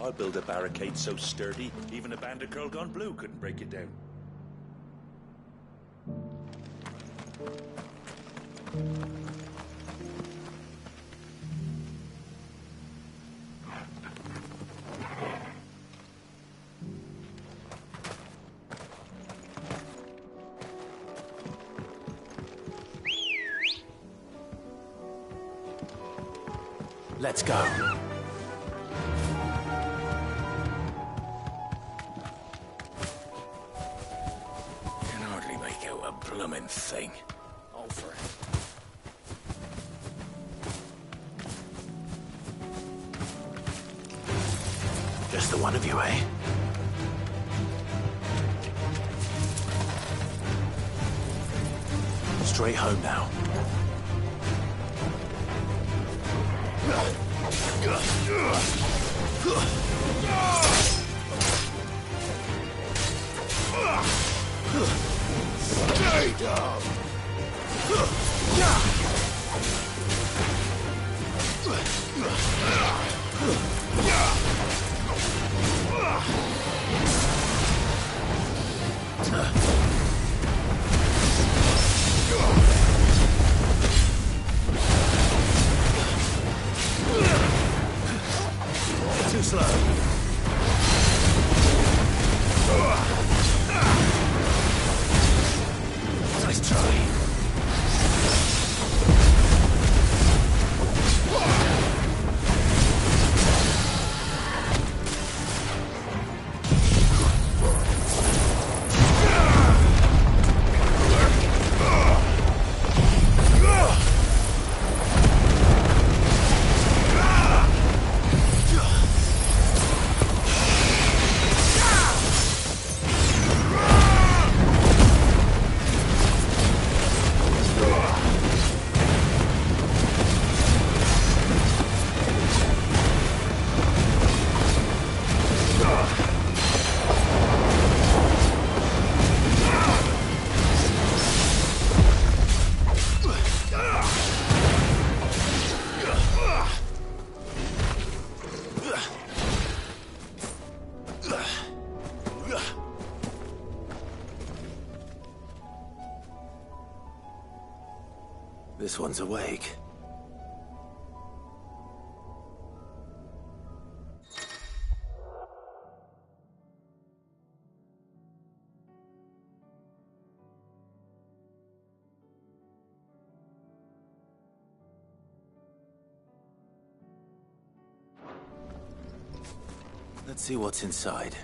I'll build a barricade so sturdy, even a band of Curl Gone Blue couldn't break it down. Let's go. Can hardly make out a bloomin' thing. Over. Just the one of you, eh? Straight home now. Stay down! Too slow. Nice try. This one's awake. Let's see what's inside.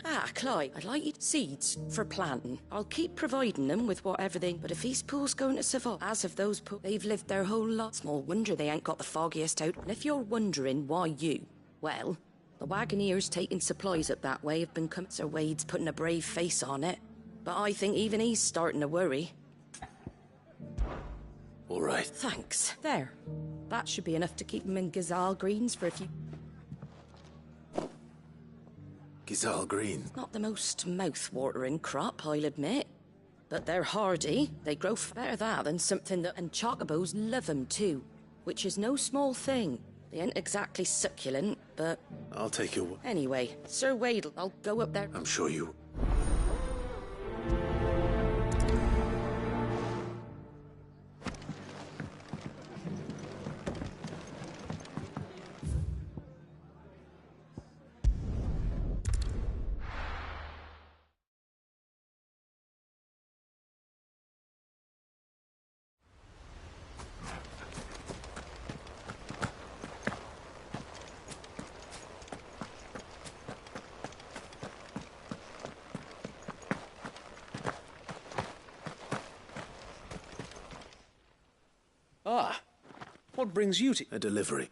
Ah, Clive, I'd like you seeds for planting. I'll keep providing them with whatever they... But if these pools going to survive, as of those pools, they've lived their whole lot. Small wonder they ain't got the foggiest out. And if you're wondering why you... Well, the Wagoneers taking supplies up that way have been coming. Sir Wade's putting a brave face on it. But I think even he's starting to worry. All right. Thanks. There. That should be enough to keep them in Gazal Greens for a few... Gizal Green. Not the most mouth-watering crop, I'll admit. But they're hardy. They grow better that than something that... And chocobos love them too, which is no small thing. They ain't exactly succulent, but... I'll take your... Anyway, Sir Wade, I'll go up there... I'm sure you... What brings you to... A delivery.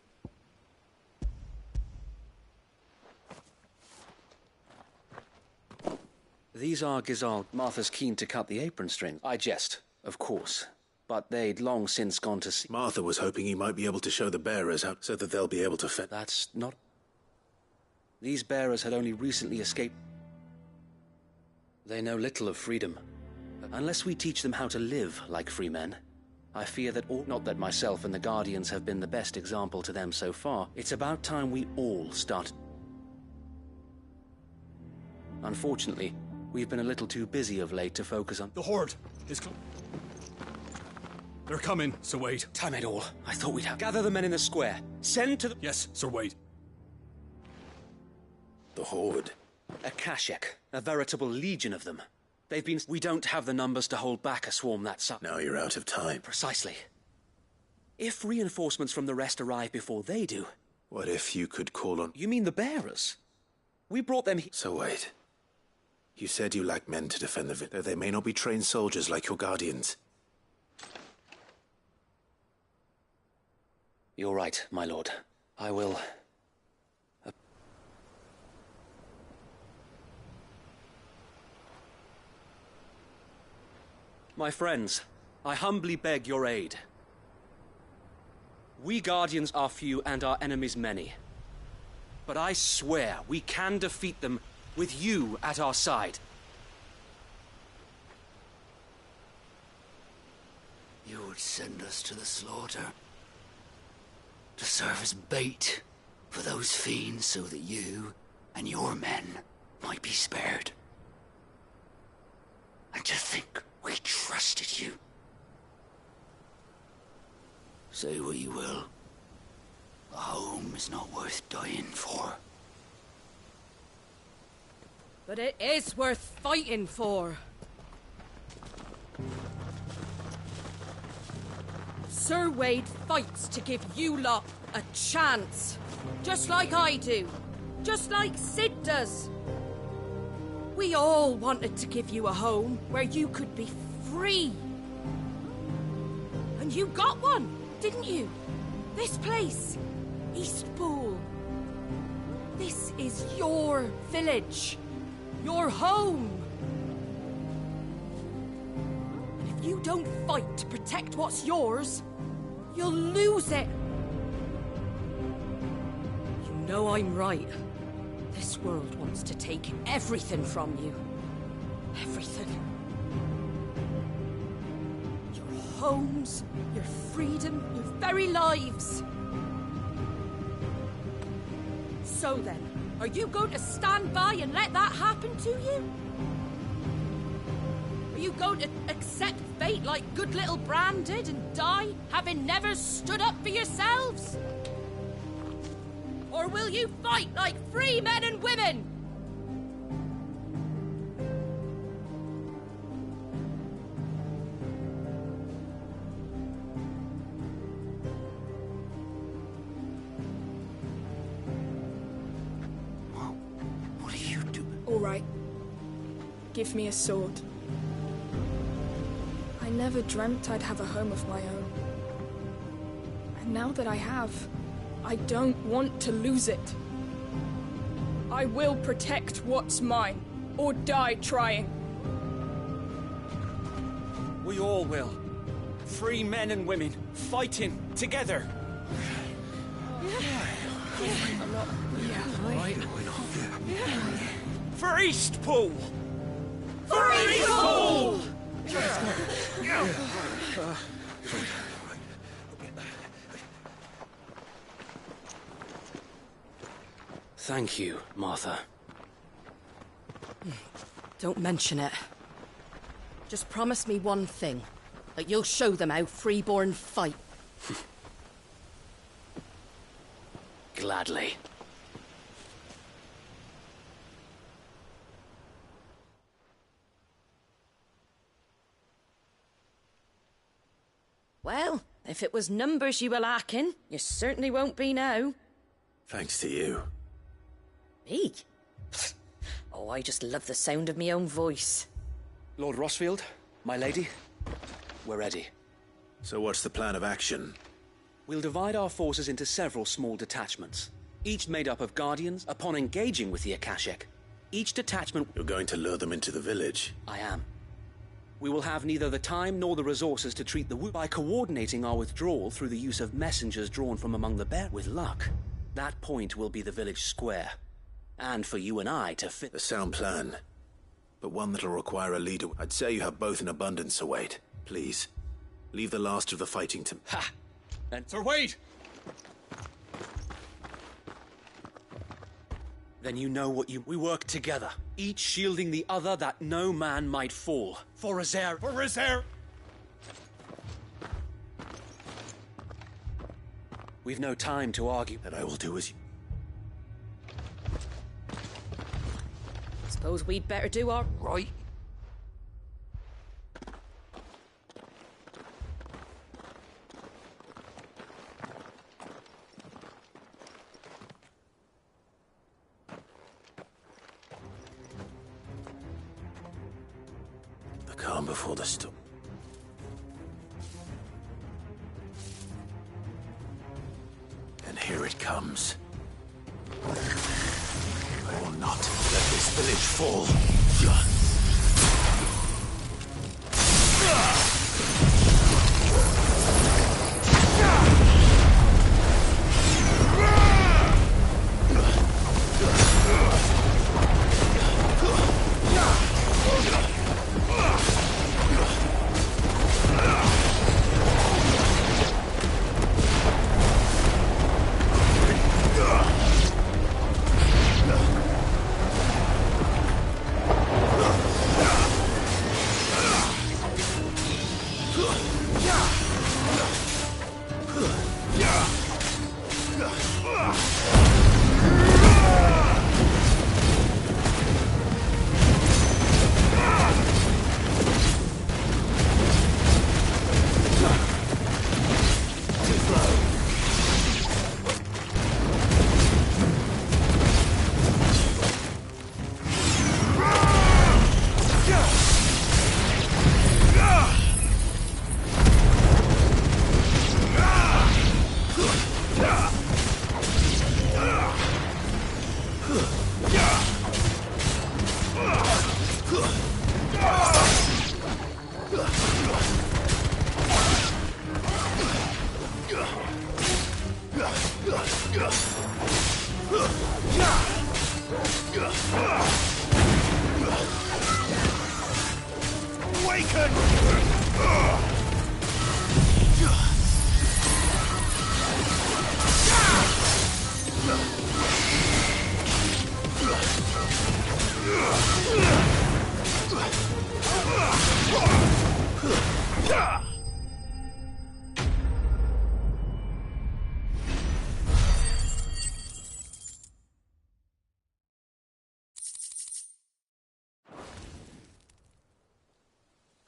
These are Gizal. Martha's keen to cut the apron string. I jest, of course. But they'd long since gone to sea. Martha was hoping he might be able to show the bearers how, so that they'll be able to fend. That's not... These bearers had only recently escaped. They know little of freedom. Unless we teach them how to live like free men, I fear that all... Not that myself and the Guardians have been the best example to them so far. It's about time we all start... Unfortunately, we've been a little too busy of late to focus on... The Horde is... They're coming, Sir Wade. Time it all. I thought we'd have... Gather the men in the square. Send to the... Yes, Sir Wade. The Horde. A Kashek. A veritable legion of them. They've been... We don't have the numbers to hold back a swarm that size. Now you're out of time. Precisely. If reinforcements from the rest arrive before they do... What if you could call on... You mean the bearers? We brought them here... So wait. You said you lack men to defend the village, though they may not be trained soldiers like your Guardians. You're right, my lord. I will... My friends, I humbly beg your aid. We Guardians are few and our enemies many. But I swear we can defeat them with you at our side. You would send us to the slaughter. To serve as bait for those fiends so that you and your men might be spared. And to think we trusted you. Say what you will. A home is not worth dying for. But it is worth fighting for. Sir Wade fights to give you lot a chance. Just like I do. Just like Sid does. We all wanted to give you a home where you could be free. And you got one, didn't you? This place, Eastpool. This is your village. Your home. And if you don't fight to protect what's yours, you'll lose it. You know I'm right. This world wants to take everything from you. Everything. Your homes, your freedom, your very lives. So then, are you going to stand by and let that happen to you? Are you going to accept fate like good little Bran did and die, having never stood up for yourselves? Or will you fight like free men and women? What are you doing? All right. Give me a sword. I never dreamt I'd have a home of my own. And now that I have, I don't want to lose it. I will protect what's mine, or die trying. We all will. Free men and women, fighting together. For Eastpool! For Eastpool! Thank you, Martha. Don't mention it. Just promise me one thing. That you'll show them how freeborn fight. Gladly. Well, if it was numbers you were lacking, you certainly won't be now. Thanks to you. Me? Oh, I just love the sound of my own voice. Lord Rossfield, my lady, we're ready. So what's the plan of action? We'll divide our forces into several small detachments, each made up of Guardians. Upon engaging with the Akashic, each detachment... You're going to lure them into the village? I am. We will have neither the time nor the resources to treat the wound. By coordinating our withdrawal through the use of messengers drawn from among the bear, with luck, that point will be the village square. And for you and I to fit... A sound plan, but one that'll require a leader. I'd say you have both in abundance, Sir Wade. Please, leave the last of the fighting to... Ha! And Sir Wade! then you know what you... We work together, each shielding the other that no man might fall. For Rezair... For Rezair! We've no time to argue. That I will do as you... Suppose we'd better do our... Right? The calm before the storm. And here it comes. I will not let this village fall.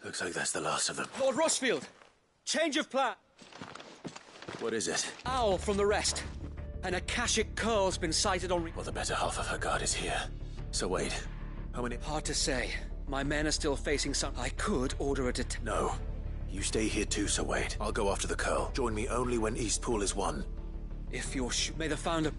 Looks like that's the last of them. Lord Rossfield! Change of plan! What is it? Owl from the rest. An Akashic curl's been sighted on... Well, the better half of her guard is here. So wait, how many... Hard to say. My men are still facing some... I could order a No. You stay here too, Sir Wade. I'll go after the curl. Join me only when Eastpool is won. If you're may the founder...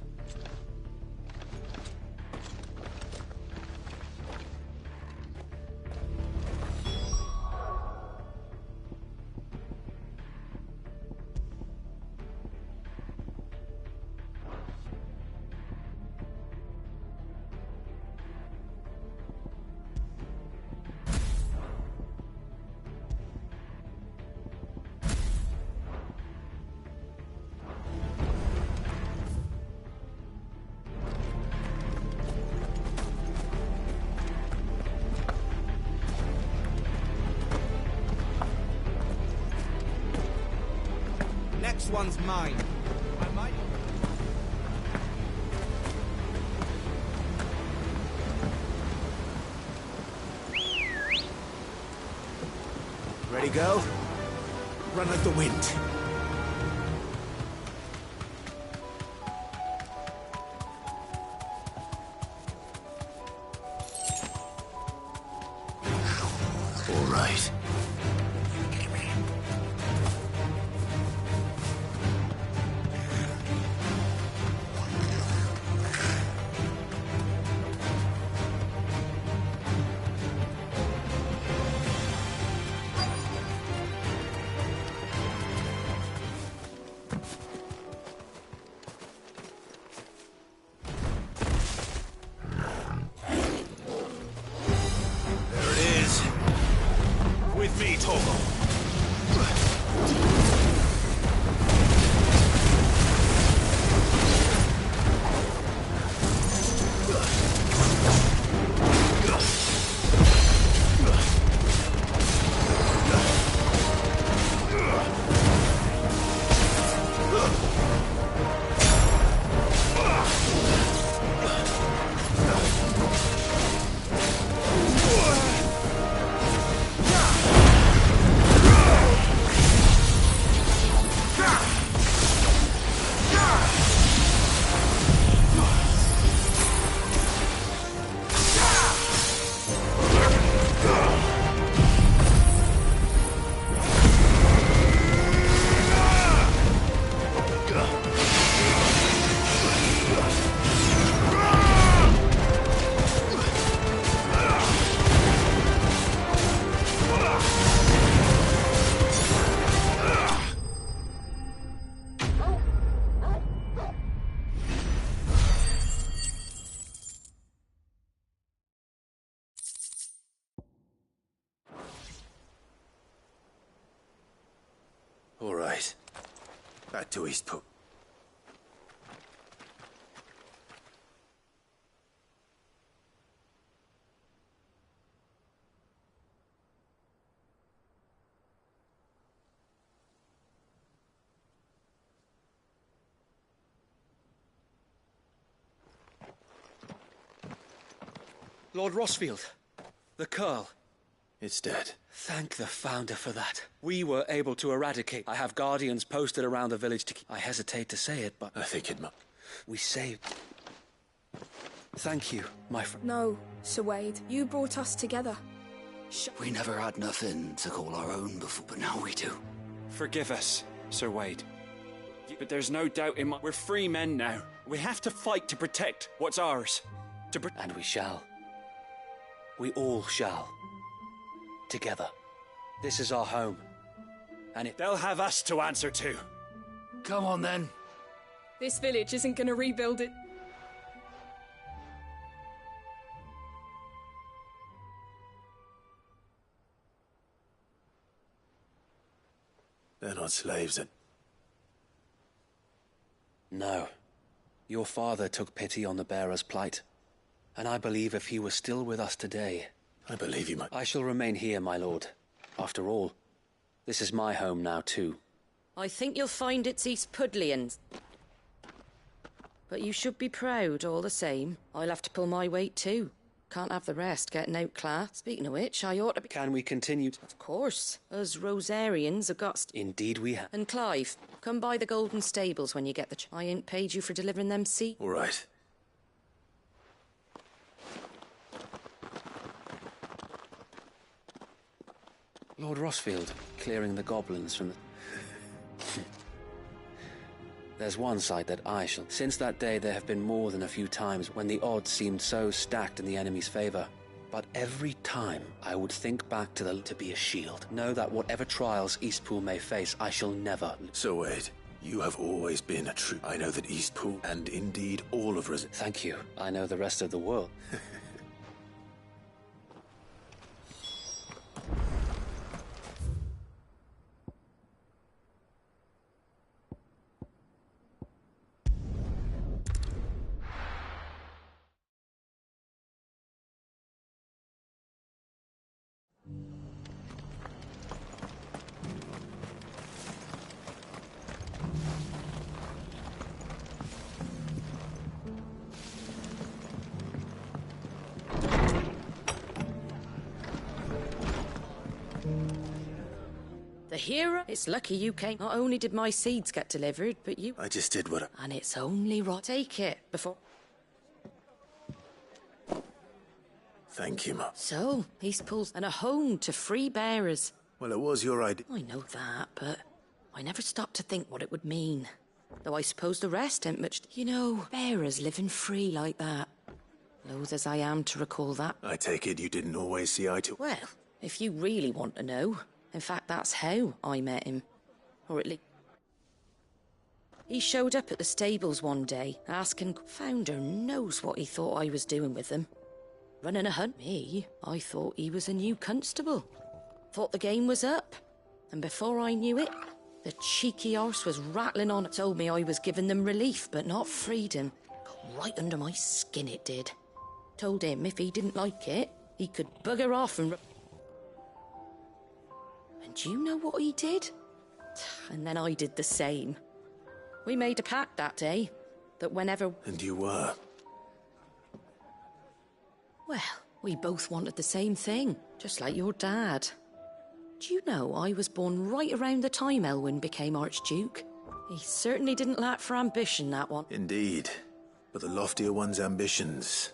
Next one's mine. I might... Ready, go? Run like the wind. All right. All right. Back to Eastpool. Lord Rosfield, the Curl. It's dead. Thank the Founder for that. We were able to eradicate. I have guardians posted around the village to keep... I hesitate to say it, but... I think it might. We saved... Thank you, my friend. No, Sir Wade. You brought us together. We never had nothing to call our own before, but now we do. Forgive us, Sir Wade. But there's no doubt in my... We're free men now. We have to fight to protect what's ours. And we shall. We all shall. Together. This is our home. And They'll have us to answer to. Come on, then. This village isn't gonna rebuild it. They're not slaves, and... No. Your father took pity on the bearer's plight. And I believe if he were still with us today... I believe you, my... I shall remain here, my lord. After all, this is my home now, too. I think you'll find it's East Pudlians. But you should be proud, all the same. I'll have to pull my weight, too. Can't have the rest getting outclassed. Speaking of which, I ought to be... Can we continue to... Of course. Us Rosarians have got... Indeed we have. And Clive, come by the Golden Stables when you get the... I ain't paid you for delivering them seeds. All right. Lord Rosfield, clearing the goblins from the... There's one sight that I shall... Since that day, there have been more than a few times when the odds seemed so stacked in the enemy's favor. But every time, I would think back to be a shield. Know that whatever trials Eastpool may face, I shall never... So, Wade, you have always been a true... I know that Eastpool, and indeed all of Res... Thank you. I know the rest of the world. The hero? It's lucky you came. Not only did my seeds get delivered, but you... I just did what I... And it's only right. Take it before... Thank you, Ma. So, Eastpool's and a home to free bearers. Well, it was your idea. I know that, but I never stopped to think what it would mean. Though I suppose the rest ain't much... You know, bearers living free like that. Loath as I am to recall that. I take it you didn't always see eye to... Well, if you really want to know... In fact, that's how I met him. Or at least... He showed up at the stables one day, asking... Founder knows what he thought I was doing with them. Running a hunt. Me, I thought he was a new constable. Thought the game was up. And before I knew it, the cheeky arse was rattling on. It told me I was giving them relief, but not freedom. Got right under my skin, it did. Told him if he didn't like it, he could bugger off and... And do you know what he did? And then I did the same. We made a pact that day, that whenever... And you were? Well, we both wanted the same thing, just like your dad. Do you know I was born right around the time Elwyn became Archduke? He certainly didn't lack for ambition, that one. Indeed. But the loftier one's ambitions,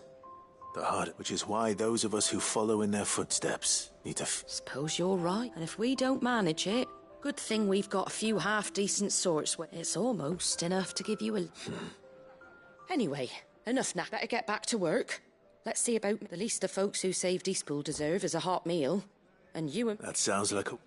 the harder. Which is why those of us who follow in their footsteps need to... Suppose you're right. And if we don't manage it, good thing we've got a few half-decent sorts. It's almost enough to give you a... Anyway, enough now. Better get back to work. Let's see about the least the folks who saved Eastpool deserve is a hot meal. And you and... That sounds like a...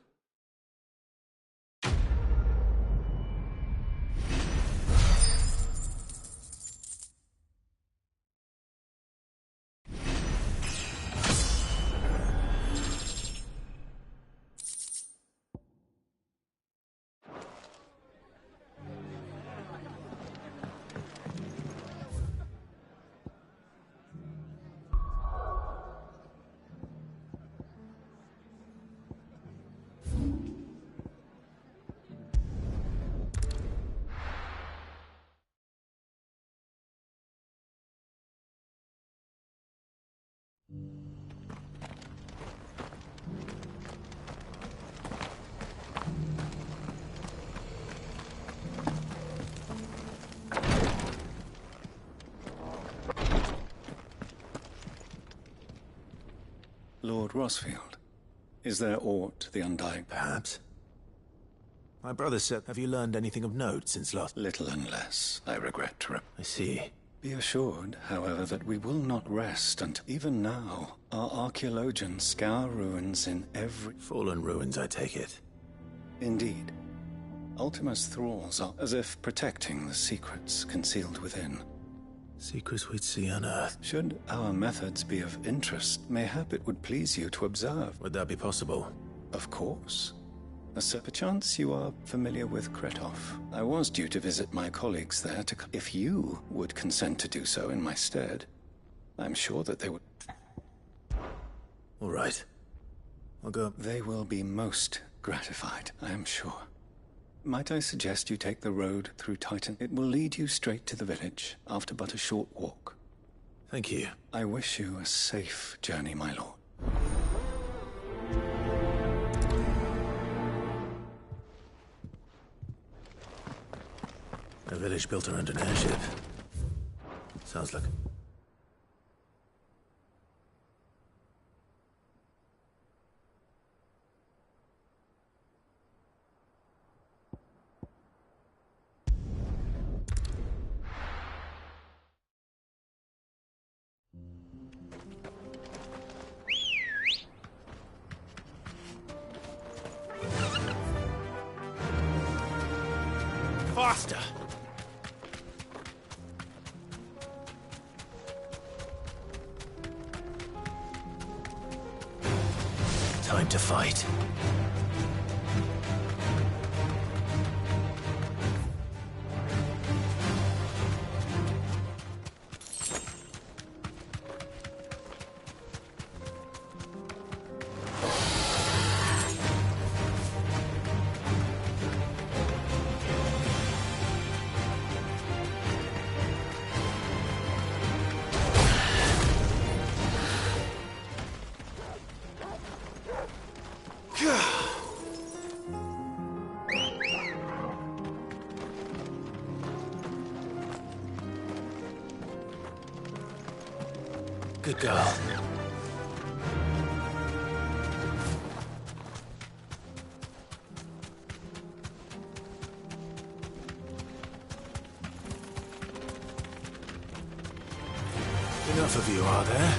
Lord Rosfield, is there aught the Undying? Perhaps. My brother said, have you learned anything of note since last? Little and less, I regret to I see. Be assured, however, that we will not rest until even now our archaeologians scour ruins in every... Fallen ruins, I take it. Indeed. Ultima's thralls are as if protecting the secrets concealed within. Secrets we'd see unearthed. Should our methods be of interest, mayhap it would please you to observe. Would that be possible? Of course. Perchance you are familiar with Kretov. I was due to visit my colleagues there to... If you would consent to do so in my stead, I'm sure that they would... All right. I'll go. They will be most gratified, I am sure. Might I suggest you take the road through Titan? It will lead you straight to the village, after but a short walk. Thank you. I wish you a safe journey, my lord. A village built around an airship. Sounds like... Faster! Time to fight. Good girl. Enough of you, are there?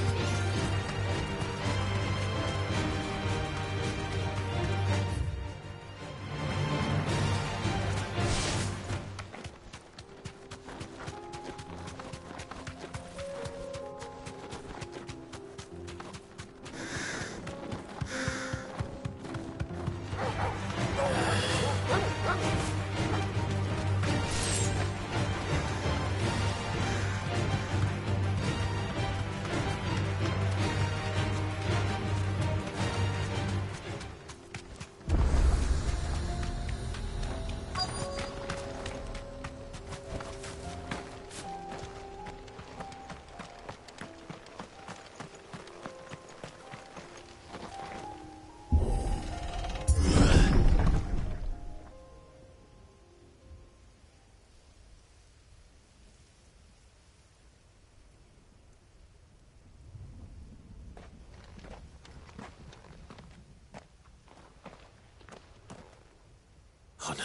Oh no.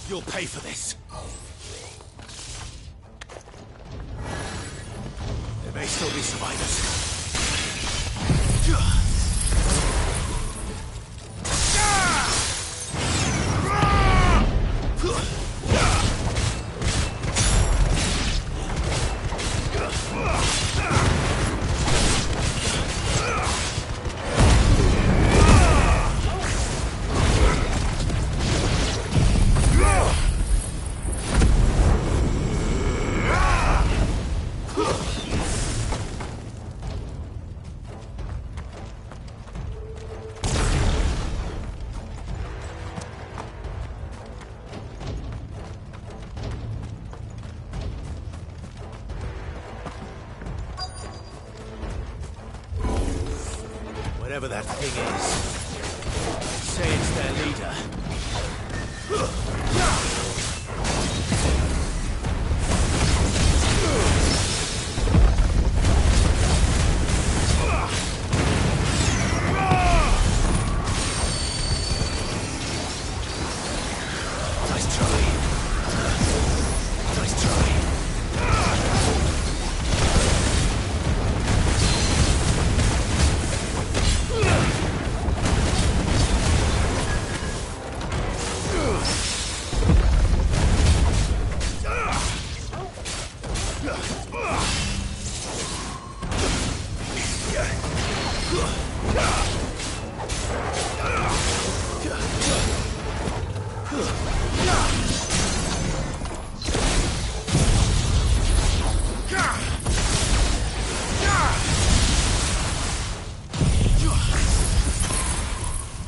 You'll pay for this. There may still be survivors. Whatever that thing is, say it's their leader. Nice try. Nice try.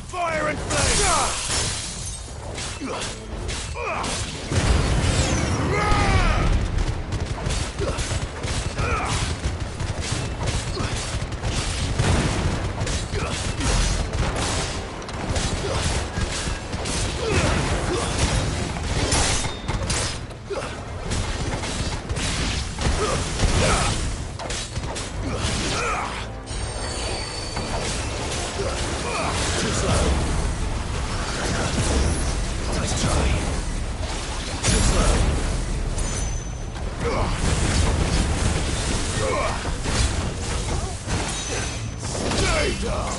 Fire and flame! Too slow. Nice try. Too slow. Stay down.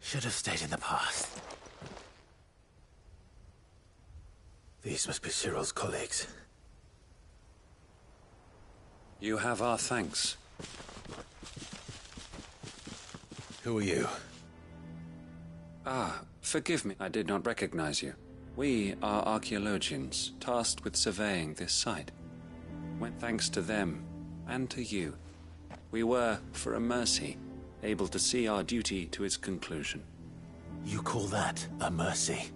Should have stayed in the past. These must be Cyril's colleagues. You have our thanks. Who are you? Ah, forgive me. I did not recognize you. We are archaeologians, tasked with surveying this site. When thanks to them, and to you, we were, for a mercy, able to see our duty to its conclusion. You call that a mercy?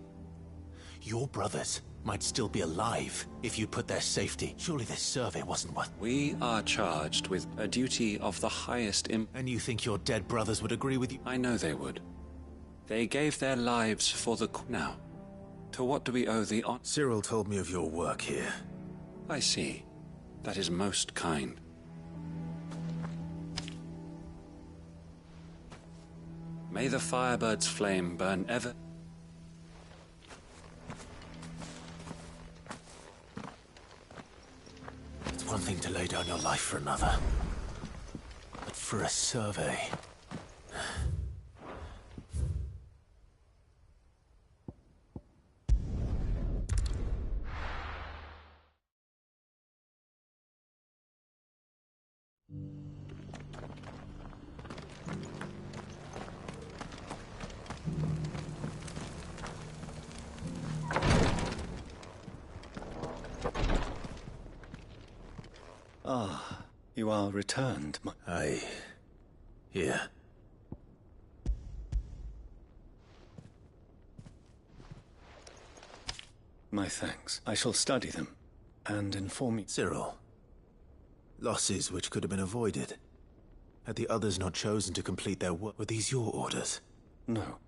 Your brothers might still be alive if you put their safety. Surely this survey wasn't worth... We are charged with a duty of the highest And you think your dead brothers would agree with you? I know they would. They gave their lives for the... Now, to what do we owe the honor? Cyril told me of your work here. I see. That is most kind. May the Firebird's flame burn ever... It's one thing to lay down your life for another. But for a survey... Ah, you are returned, Aye. Here. My thanks. I shall study them and inform you. Cyril. Losses which could have been avoided. Had the others not chosen to complete their work, were these your orders? No.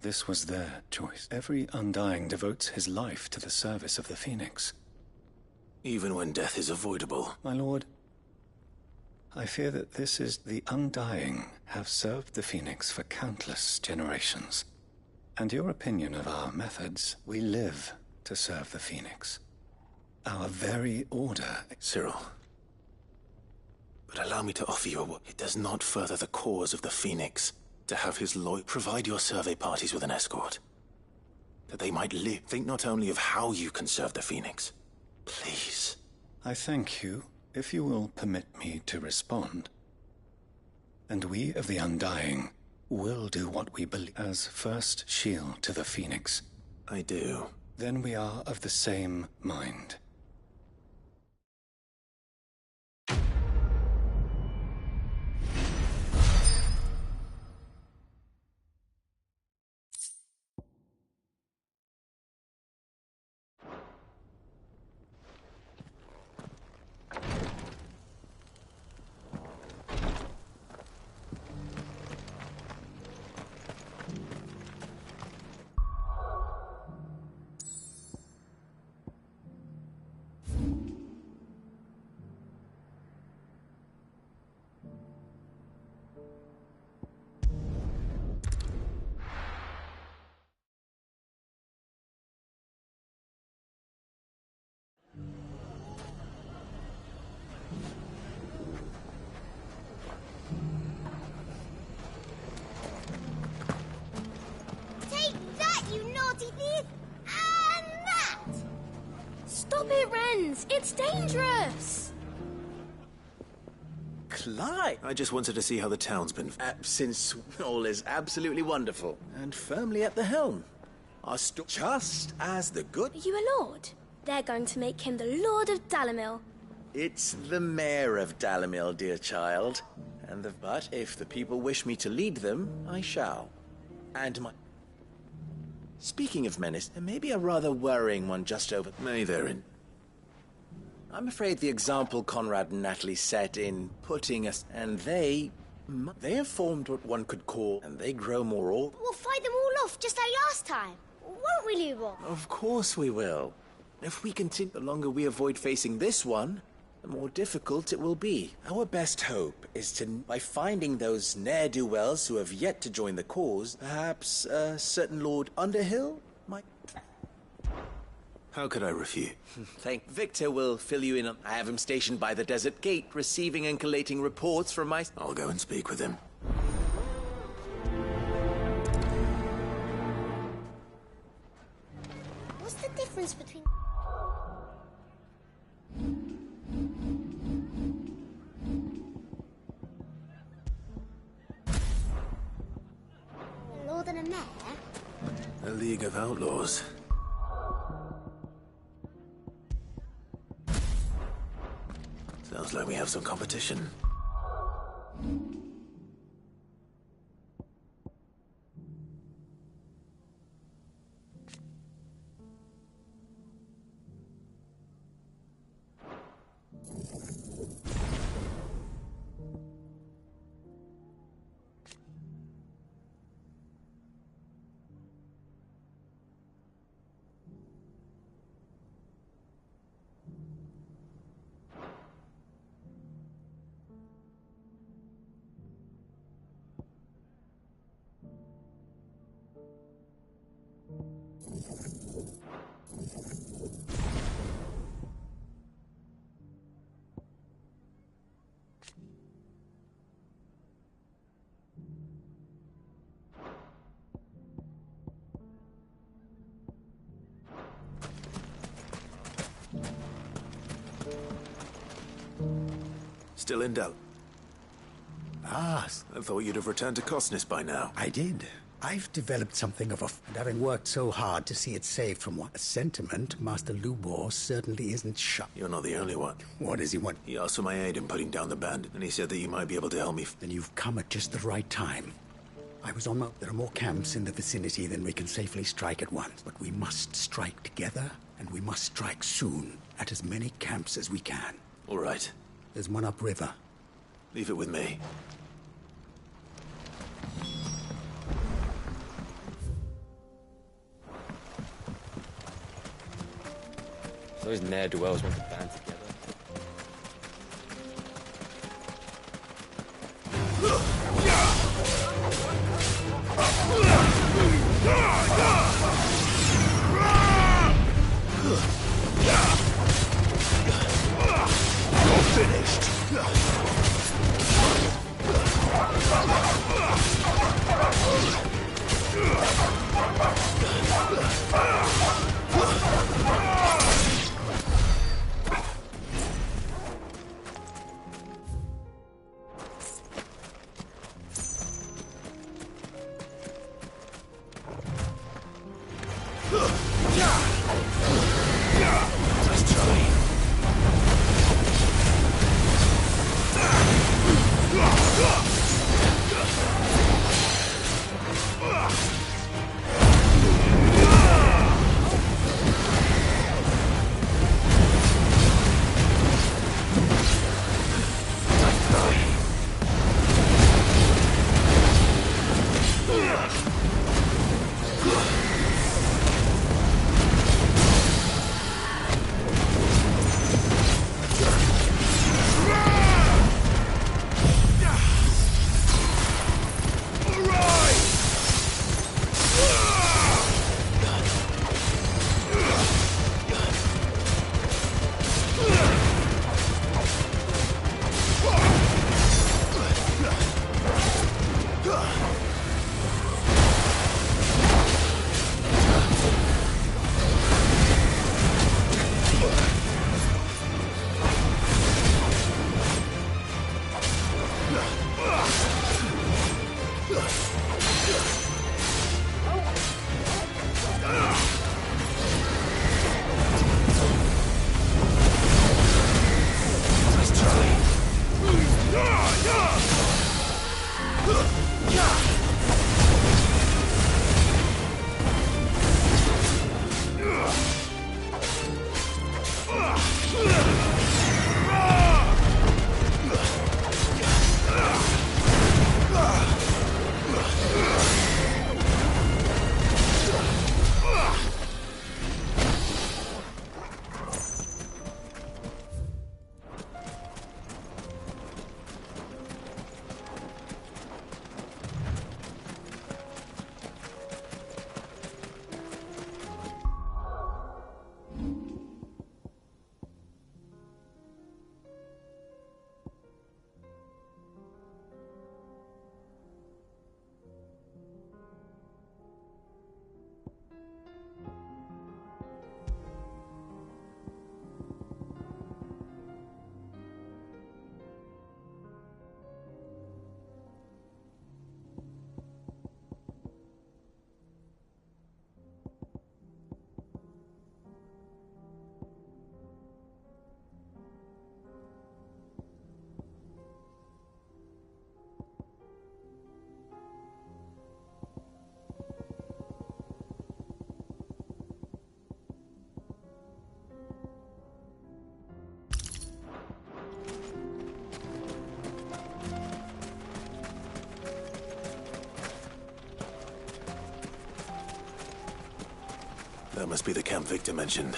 This was their choice. Every Undying devotes his life to the service of the Phoenix. Even when death is avoidable. My lord, I fear that this is the Undying have served the Phoenix for countless generations. And your opinion of our methods, we live to serve the Phoenix. Our very order... Cyril. But allow me to offer you a... It does not further the cause of the Phoenix to have his provide your survey parties with an escort. That they might live. Think not only of how you can serve the Phoenix. Please. I thank you, if you will permit me to respond. And we of the Undying will do what we believe as first shield to the Phoenix. I do. Then we are of the same mind. Stop it, Renz! It's dangerous! Clyde! I just wanted to see how the town's been... Since all is absolutely wonderful and firmly at the helm. Just as the good... Are you a lord? They're going to make him the Lord of Dalimil. It's the mayor of Dalimil, dear child. But if the people wish me to lead them, I shall. And my... Speaking of menace, there may be a rather worrying one just over... May therein. I'm afraid the example Conrad and Natalie set in putting us... And they have formed what one could call... And they grow more all... We'll fight them all off just like last time. Won't we, Lubor? Of course we will. If we continue, the longer we avoid facing this one, the more difficult it will be. Our best hope is to, by finding those ne'er-do-wells who have yet to join the cause, perhaps a certain Lord Underhill might... How could I refuse? Thank Victor will fill you in on... I have him stationed by the Desert Gate, receiving and collating reports from my... I'll go and speak with him. What's the difference between... a lord and a mayor? A League of Outlaws. Sounds like we have some competition. Still in doubt? Ah, I thought you'd have returned to Cosnis by now. I did. I've developed something of a... And having worked so hard to see it saved from what? A sentiment, Master Lubor certainly isn't shy. You're not the only one. What does he want? He asked for my aid in putting down the band, and he said that you might be able to help me. Then you've come at just the right time. I was on... There are more camps in the vicinity than we can safely strike at once. But we must strike together, and we must strike soon at as many camps as we can. All right. There's one upriver. Leave it with me. Those ne'er-do-wells want to band together. You're finished. That must be the camp Victor mentioned.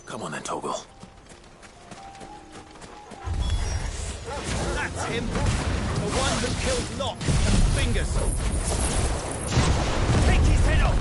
Come on then, Torgal. That's him! The one who killed Locke and Fingers! Take his head off!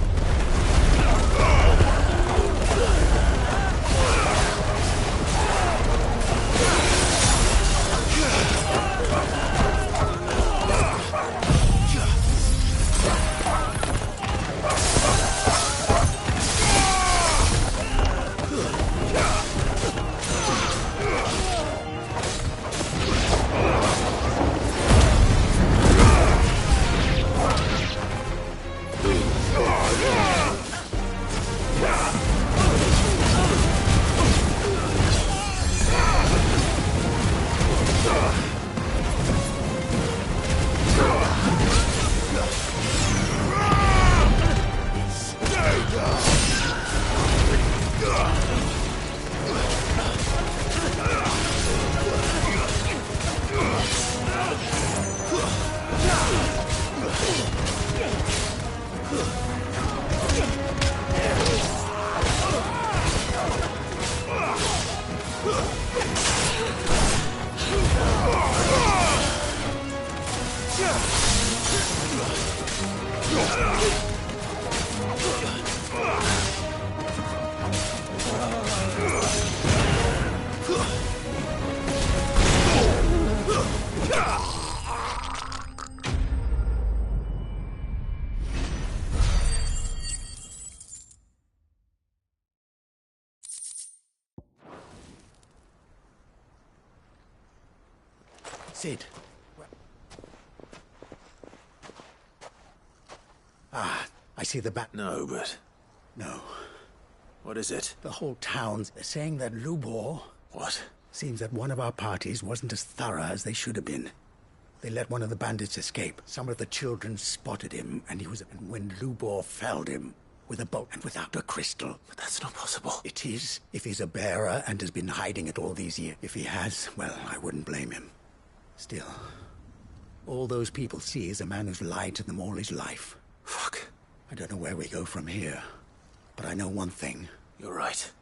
Yeah! it. Ah, I see the bat. No, but... No. What is it? The whole town's saying that Lubor... What? Seems that one of our parties wasn't as thorough as they should have been. They let one of the bandits escape. Some of the children spotted him, and when Lubor felled him with a bolt and without a crystal. But that's not possible. It is, if he's a bearer and has been hiding it all these years. If he has, well, I wouldn't blame him. Still, all those people see is a man who's lied to them all his life. Fuck. I don't know where we go from here, but I know one thing. You're right.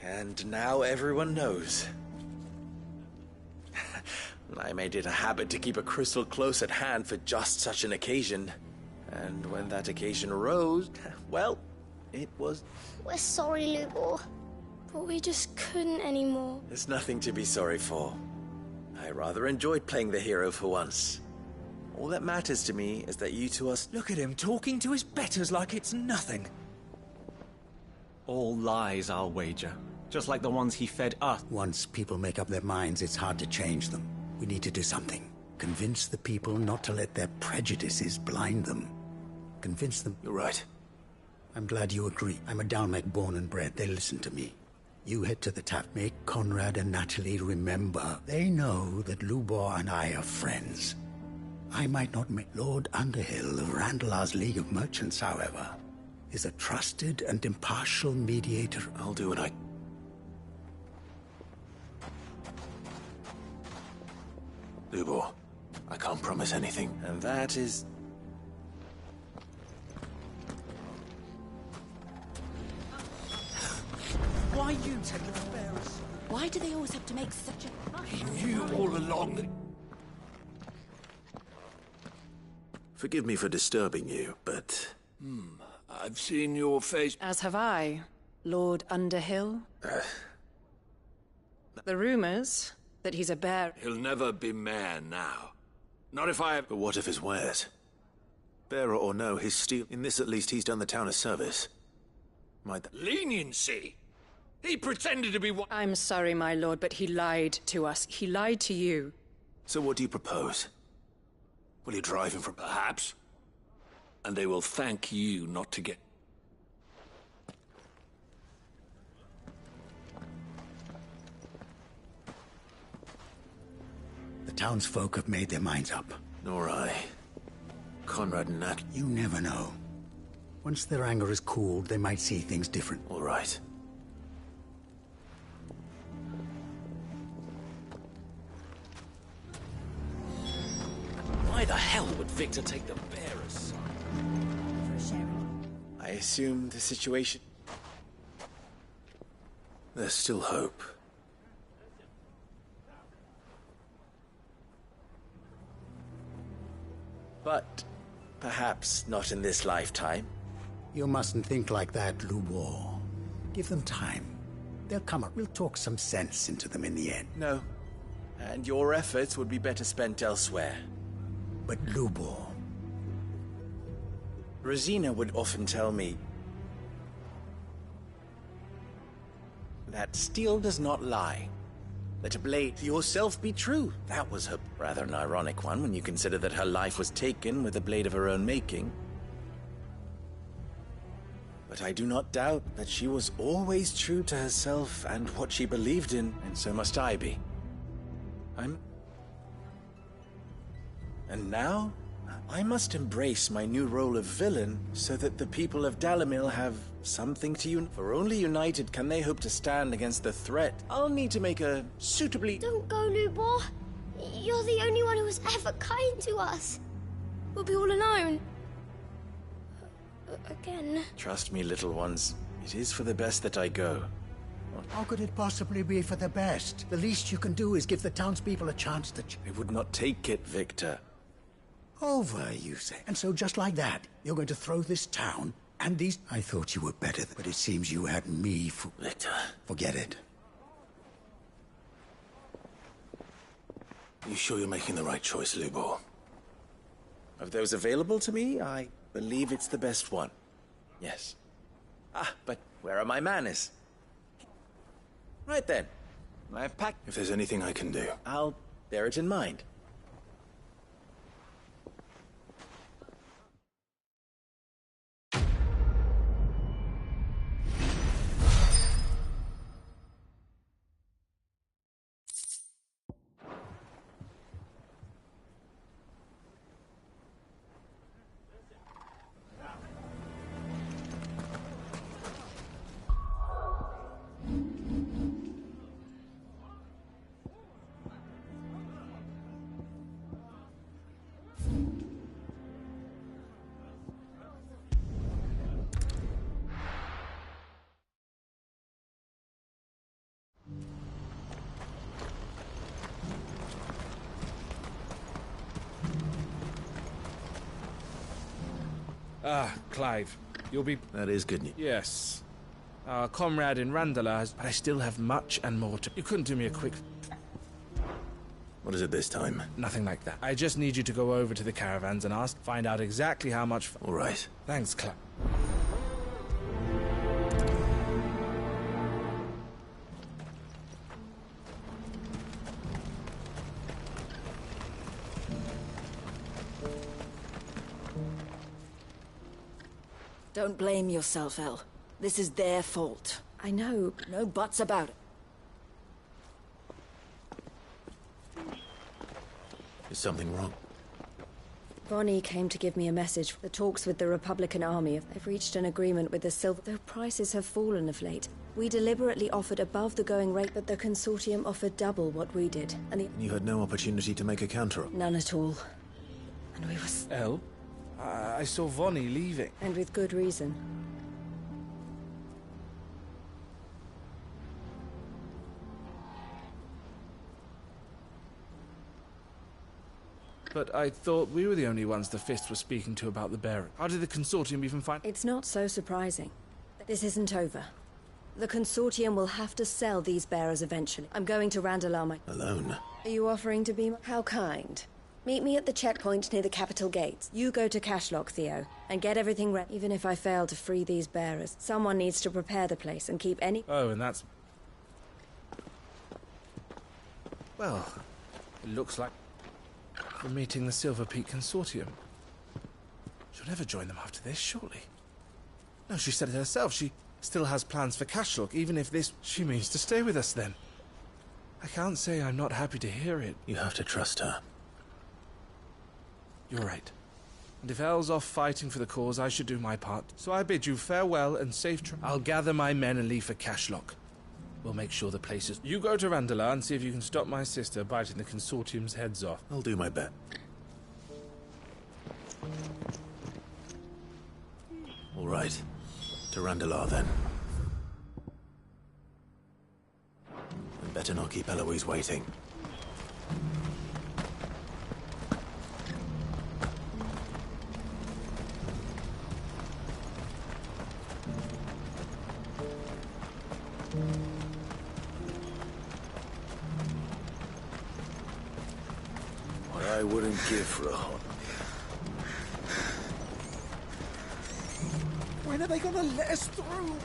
And now everyone knows. I made it a habit to keep a crystal close at hand for just such an occasion. And when that occasion arose, well, it was... We're sorry, Lubor. But we just couldn't anymore. There's nothing to be sorry for. I rather enjoyed playing the hero for once. All that matters to me is that you two are... Look at him talking to his betters like it's nothing. All lies, I'll wager. Just like the ones he fed us. Once people make up their minds, it's hard to change them. We need to do something. Convince the people not to let their prejudices blind them. Convince them... You're right. I'm glad you agree. I'm a Dalmek born and bred. They listen to me. You head to the tap. Make Conrad and Natalie remember. They know that Lubor and I are friends. I might not make... Lord Underhill of Randalar's League of Merchants, however, is a trusted and impartial mediator. I'll do what I... Lubor, I can't promise anything. And that is... Why you take the bearers? Why do they always have to make such a... He knew all along that... Forgive me for disturbing you, but... I've seen your face. As have I, Lord Underhill. The rumors that he's a bear... He'll never be mayor now. Not if I have... But what of his wares? Bearer or no, his steel... In this at least, he's done the town a service. Leniency? He pretended to be one... I'm sorry, my lord, but he lied to us. He lied to you. So what do you propose? Will you drive him from... Perhaps. And they will thank you not to get... The townsfolk have made their minds up. Nor I. Conrad and Nat... You never know. Once their anger is cooled, they might see things different. All right. Why the hell would Victor take the bearers' side? I assume the situation... There's still hope. But perhaps not in this lifetime. You mustn't think like that, Lubor. Give them time. They'll come up. We'll talk some sense into them in the end. No. And your efforts would be better spent elsewhere. But Lubor... Rosina would often tell me that steel does not lie. Let a blade yourself be true. That was her rather an ironic one when you consider that her life was taken with a blade of her own making. But I do not doubt that she was always true to herself and what she believed in, and so must I be. And now, I must embrace my new role of villain so that the people of Dalimil have something to for only united can they hope to stand against the threat. I'll need to make a suitably... Don't go, Lubor. You're the only one who was ever kind to us. We'll be all alone. Again. Trust me, little ones. It is for the best that I go. How could it possibly be for the best? The least you can do is give the townspeople a chance to... They would not take it, Victor. Over, you say. And so just like that, you're going to throw this town and these... I thought you were better, but it seems you had me for... Victor. Forget it. You sure you're making the right choice, Lubor? Of those available to me, I believe it's the best one. Yes. Ah, but where are my manners? Right then. I've packed... If there's anything I can do... I'll bear it in mind. Ah, Clive, you'll be... That is good news. Yes. Our comrade in Randala has... But I still have much and more to... You couldn't do me a quick... What is it this time? Nothing like that. I just need you to go over to the caravans and find out exactly how much... All right. Thanks, Clive. Don't blame yourself, El. This is their fault. I know, no buts about it. Is something wrong? Bonnie came to give me a message. The talks with the Republican Army, they've reached an agreement with the Silver... Though prices have fallen of late. We deliberately offered above the going rate, but the Consortium offered double what we did. And You had no opportunity to make a counter? None at all. And we were... El? I saw Vonnie leaving. And with good reason. But I thought we were the only ones the Fist was speaking to about the bearer. How did the Consortium even find... It's not so surprising. This isn't over. The Consortium will have to sell these bearers eventually. I'm going to Randalar. Alone? Are you offering to be... How kind. Meet me at the checkpoint near the capital gates. You go to Cashlock, Theo, and get everything ready. Even if I fail to free these bearers, someone needs to prepare the place and keep any... Oh, and that's... Well, it looks like we're meeting the Silver Peak Consortium. She'll never join them after this, surely. No, she said it herself. She still has plans for Cashlock, even if this... She means to stay with us, then. I can't say I'm not happy to hear it. You have to trust her. You're right. And if El's off fighting for the cause, I should do my part. So I bid you farewell and safe trip. I'll gather my men and leave for Cashlock. We'll make sure the place is... You go to Randalar and see if you can stop my sister biting the Consortium's heads off. I'll do my best. All right. To Randalar, then. We'd better not keep Eloise waiting. What I wouldn't give for a hot... When are they gonna let us through?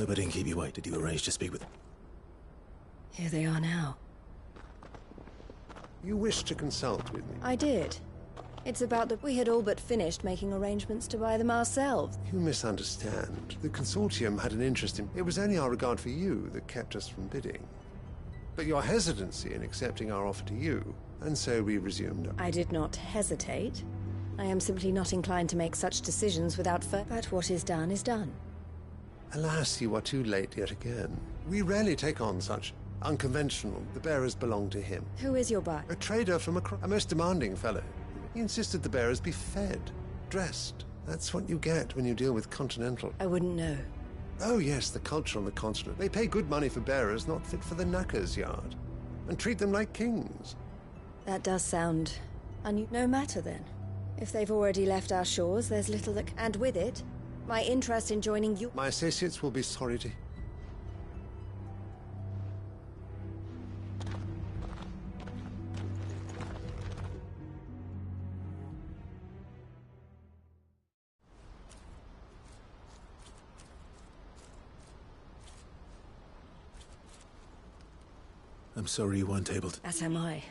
Hope I didn't keep you wait. Did you arrange to speak with... Here they are now. You wished to consult with me? I did. It's about that we had all but finished making arrangements to buy them ourselves. You misunderstand. The consortium had an interest in... It was only our regard for you that kept us from bidding. But your hesitancy in accepting our offer to you, and so we resumed. I did not hesitate. I am simply not inclined to make such decisions without But what is done is done. Alas, you are too late yet again. We rarely take on such unconventional. The bearers belong to him. Who is your buyer? A trader from a most demanding fellow. He insisted the bearers be fed, dressed. That's what you get when you deal with Continental. I wouldn't know. Oh yes, the culture on the continent. They pay good money for bearers not fit for the knacker's yard, and treat them like kings. That does sound... No matter then. If they've already left our shores, there's little that... And with it, my interest in joining you... My associates will be sorry to... I'm sorry you weren't able to... As am I.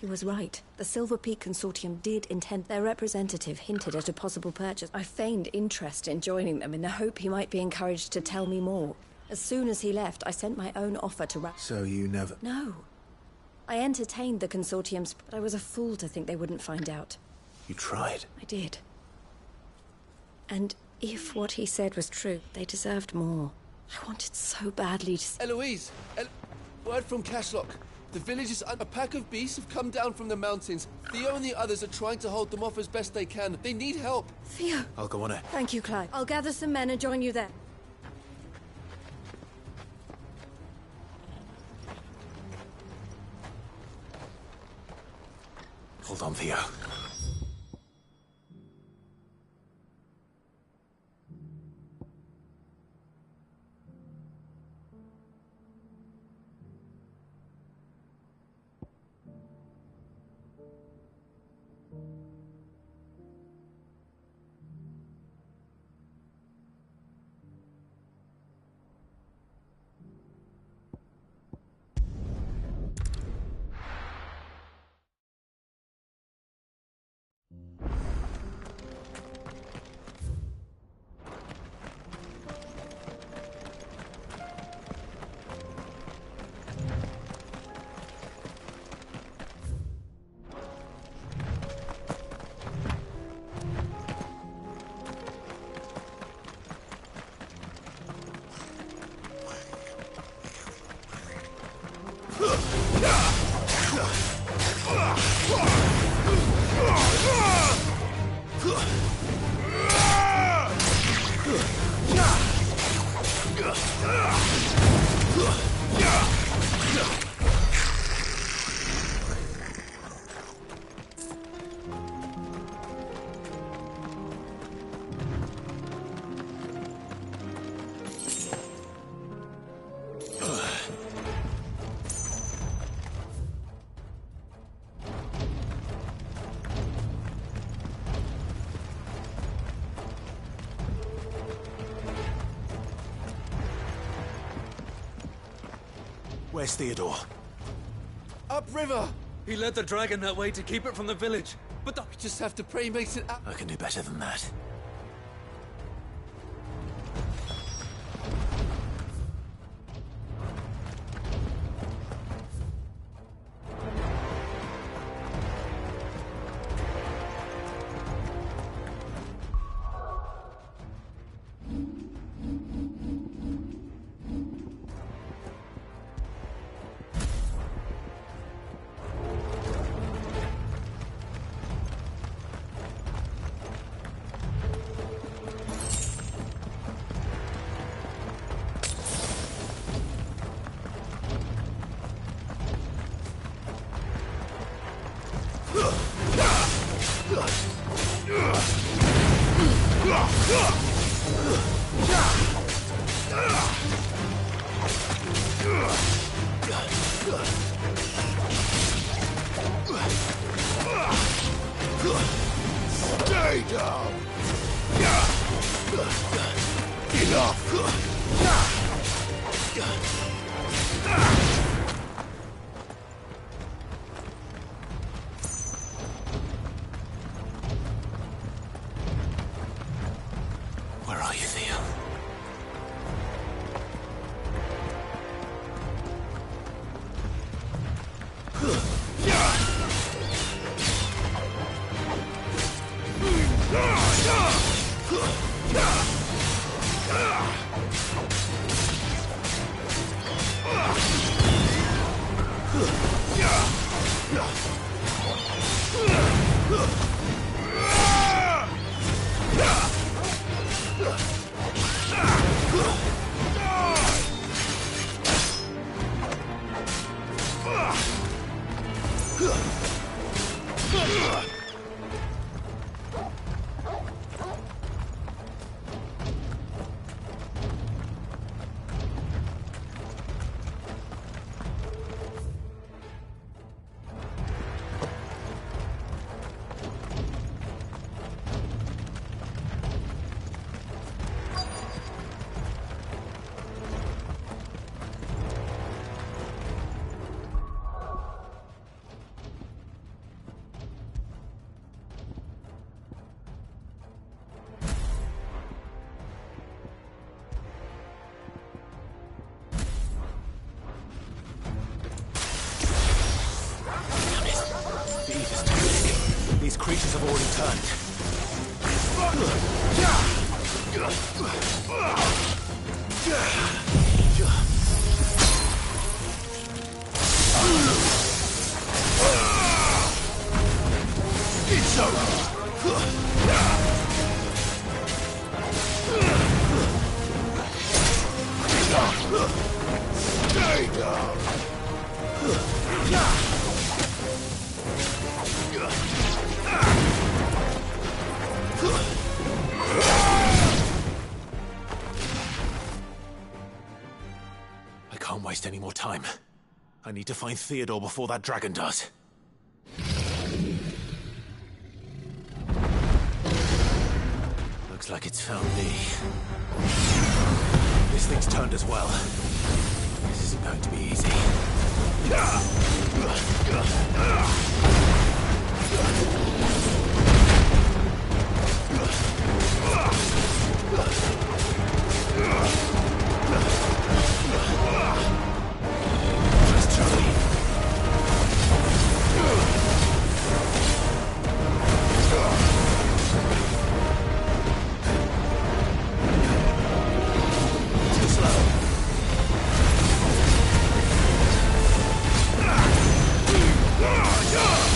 He was right. The Silver Peak Consortium did intend... Their representative hinted at a possible purchase. I feigned interest in joining them in the hope he might be encouraged to tell me more. As soon as he left, I sent my own offer to So you never... No. I entertained the consortium's... But I was a fool to think they wouldn't find out. You tried. I did. And if what he said was true, they deserved more. I wanted so badly to... Eloise! Word from Cashlock. The village is a pack of beasts have come down from the mountains. Theo and the others are trying to hold them off as best they can. They need help. Theo! I'll go on it. Thank you, Clive. I'll gather some men and join you there. Hold on, Theo. Where's Theodore? Upriver! He led the dragon that way to keep it from the village. But we just have to pray he makes it out. I can do better than that. Stay down! Enough! Where are you, Theo? These creatures have already turned. It's over. Stay down. I can't waste any more time. I need to find Theodore before that dragon does. Looks like it's found me. This thing's turned as well. This isn't going to be easy. Just Charlie. Too slow. Yeah!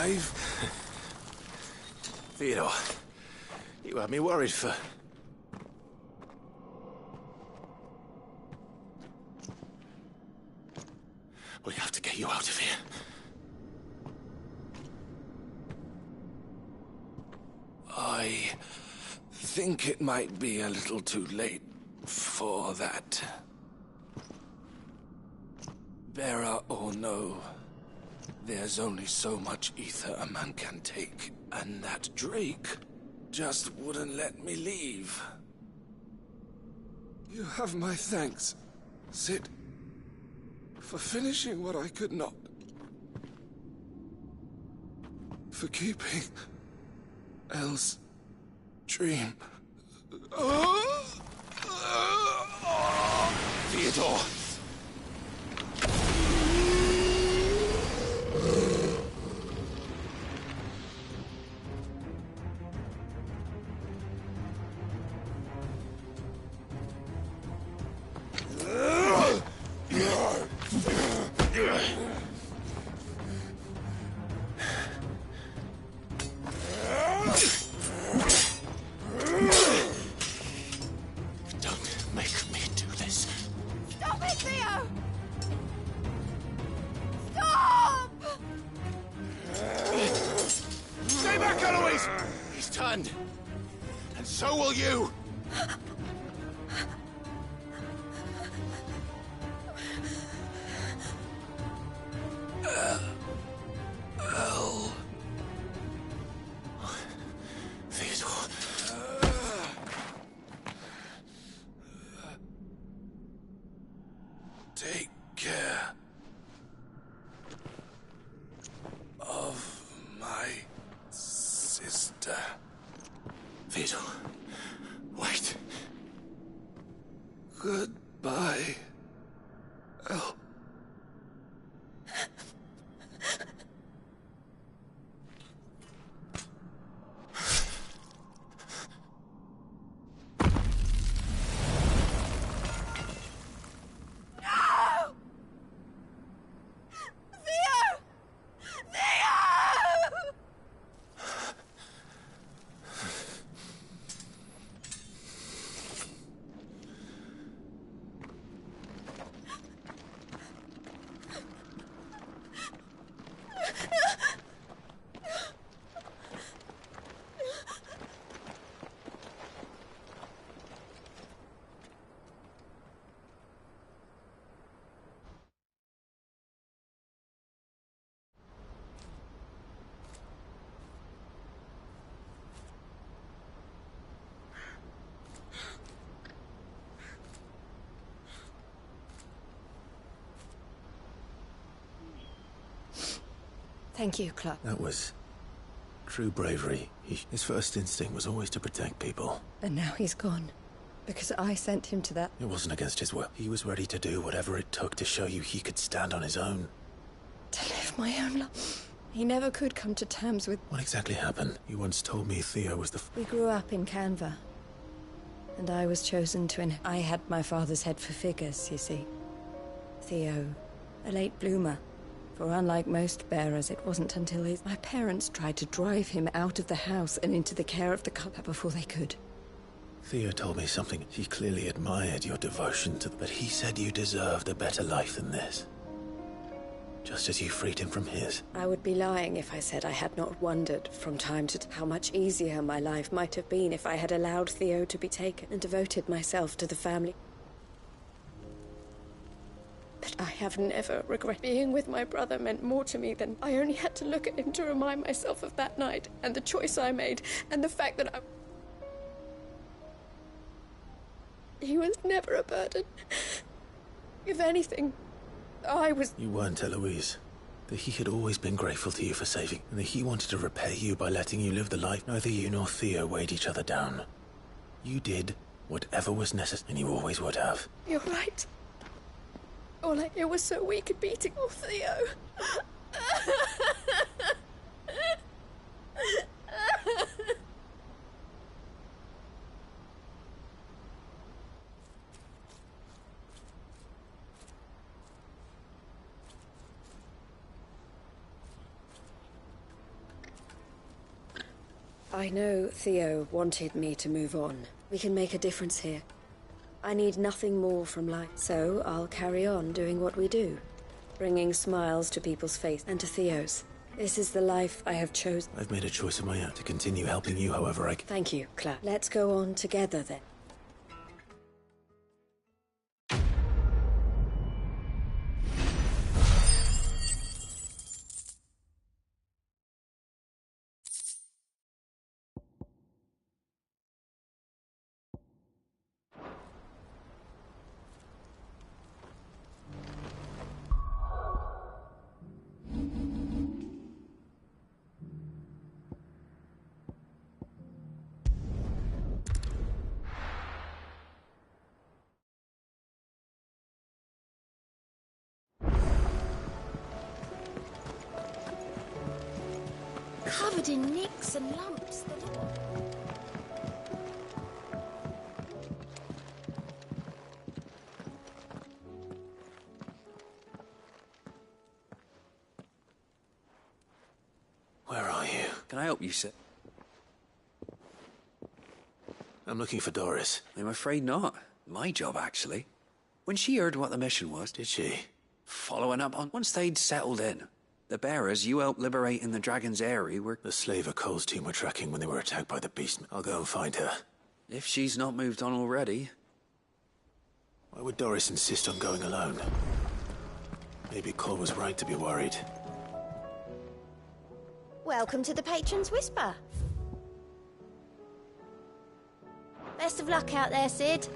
alive? Theodore, you had me worried for... We have to get you out of here. I think it might be a little too late for that. Bearer or no, there's only so much ether a man can take, and that Drake just wouldn't let me leave. You have my thanks, Cid, for finishing what I could not. For keeping Elle's dream. Theodore! So will you! Elle. Theodore. Take care of my sister. Theodore, wait. Goodbye, Elle. Thank you, Clark. That was true bravery. His first instinct was always to protect people. And now he's gone. Because I sent him to that. It wasn't against his will. He was ready to do whatever it took to show you he could stand on his own. To live my own life. He never could come to terms with... What exactly happened? You once told me Theo was the... We grew up in Canva. And I was chosen to... I had my father's head for figures, you see. Theo, a late bloomer. For unlike most bearers, it wasn't until my parents tried to drive him out of the house and into the care of the couple before they could. Theo told me something. He clearly admired your devotion to... But he said you deserved a better life than this. Just as you freed him from his. I would be lying if I said I had not wondered from time to time how much easier my life might have been if I had allowed Theo to be taken and devoted myself to the family. But I have never regretted. Being with my brother meant more to me than I only had to look at him to remind myself of that night and the choice I made and the fact that he was never a burden. If anything, I was... You weren't, Eloise. That he had always been grateful to you for saving, and that he wanted to repay you by letting you live the life neither you nor Theo weighed each other down. You did whatever was necessary, and you always would have. You're right. All I did was so we could be together. Oh, Theo. I know Theo wanted me to move on. We can make a difference here. I need nothing more from life, so I'll carry on doing what we do. Bringing smiles to people's faces and to Theo's. This is the life I have chosen. I've made a choice of my own to continue helping you however I can. Thank you, Claire. Let's go on together then. Covered in nicks and lumps. Where are you? Can I help you, sir? I'm looking for Doris. I'm afraid not. My job, actually. When she heard what the mission was... Did she? Following up on... Once they'd settled in, the bearers you helped liberate in the Dragon's Eyrie were... The slaver Cole's team were tracking when they were attacked by the beast. I'll go and find her. If she's not moved on already... Why would Doris insist on going alone? Maybe Cole was right to be worried. Welcome to the Patron's Whisper. Best of luck out there, Sid.